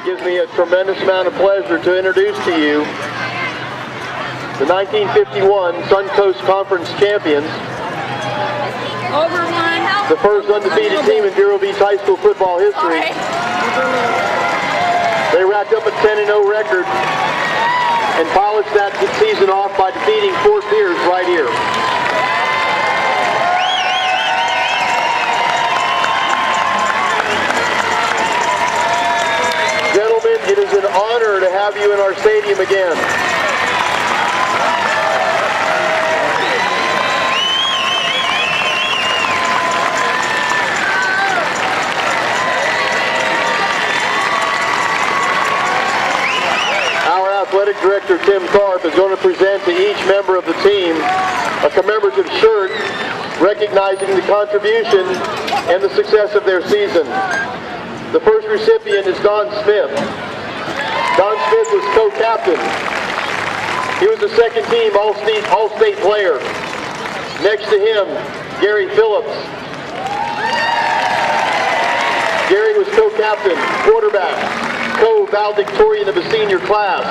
gives me a tremendous amount of pleasure to introduce to you the 1951 Suncoast Conference champions, the first undefeated team in Vero Beach High School football history. They racked up a 10-0 record and polished that season off by defeating Fort Pierce right here. Gentlemen, it is an honor to have you in our stadium again. Our athletic director, Tim Karp, is going to present to each member of the team a commemorative shirt recognizing the contribution and the success of their season. The first recipient is Don Smith. Don Smith was co-captain. He was a second-team All-State player. Next to him, Gary Phillips. Gary was co-captain, quarterback, co-valedictorian of a senior class,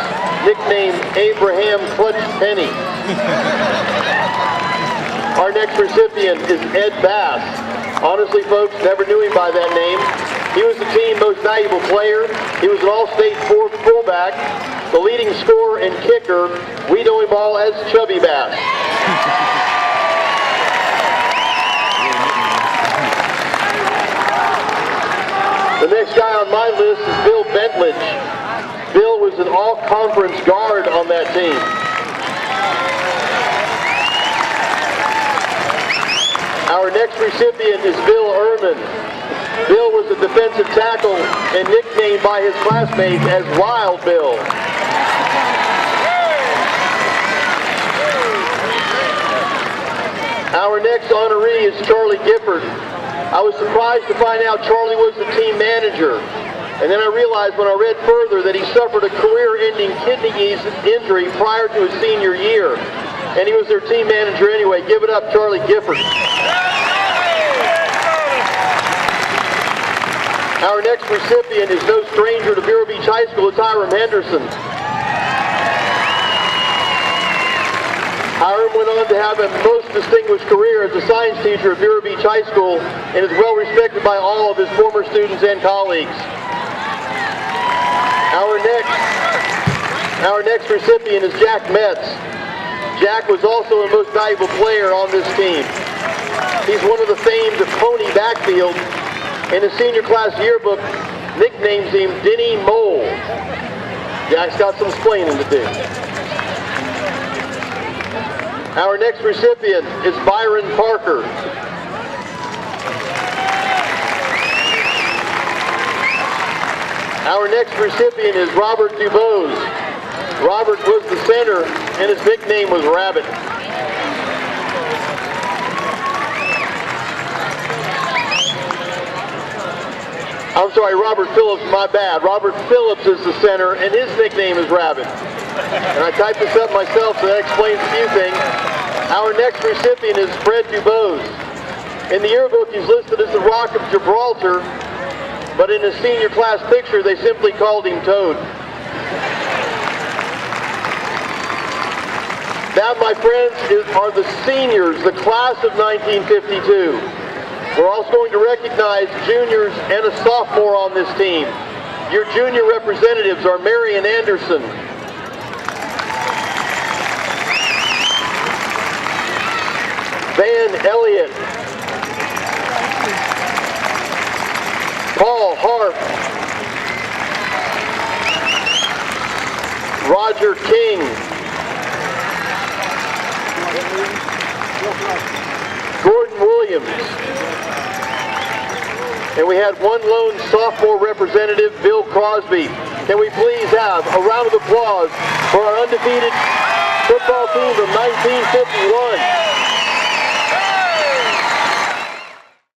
nicknamed Abraham Clutch Penny. Our next recipient is Ed Bass. Honestly, folks, never knew him by that name. He was the team most valuable player. He was an all-state fullback, the leading scorer and kicker. We know him all as Chubby Bass. The next guy on my list is Bill Bentledge. Bill was an all-conference guard on that team. Our next recipient is Bill Ehrman. Bill was a defensive tackle and nicknamed by his classmates as Wild Bill. Our next honoree is Charlie Gifford. I was surprised to find out Charlie was the team manager. And then I realized when I read further that he suffered a career-ending kidney injury prior to his senior year. And he was their team manager anyway. Give it up, Charlie Gifford. Our next recipient is no stranger to Vero Beach High School, it's Hiram Henderson. Hiram went on to have a most distinguished career as a science teacher at Vero Beach High School and is well respected by all of his former students and colleagues. Our next recipient is Jack Metz. Jack was also a most valuable player on this team. He's one of the famed Pony Backfield. In his senior class yearbook, nicknames him Denny Mole. Jack's got some explaining to do. Our next recipient is Byron Parker. Our next recipient is Robert Dubose. Robert was the center, and his nickname was Rabbit. I'm sorry, Robert Phillips, my bad. Robert Phillips is the center, and his nickname is Rabbit. And I typed this up myself, so that explains a few things. Our next recipient is Fred Dubose. In the yearbook, he's listed as the Rock of Gibraltar, but in his senior class picture, they simply called him Toad. That, my friends, are the seniors, the class of 1952. We're also going to recognize juniors and a sophomore on this team. Your junior representatives are Marion Anderson, Van Elliott, Paul Harp, Roger King, Gordon Williams. And we had one lone sophomore representative, Bill Crosby. Can we please have a round of applause for our undefeated football team from 1951?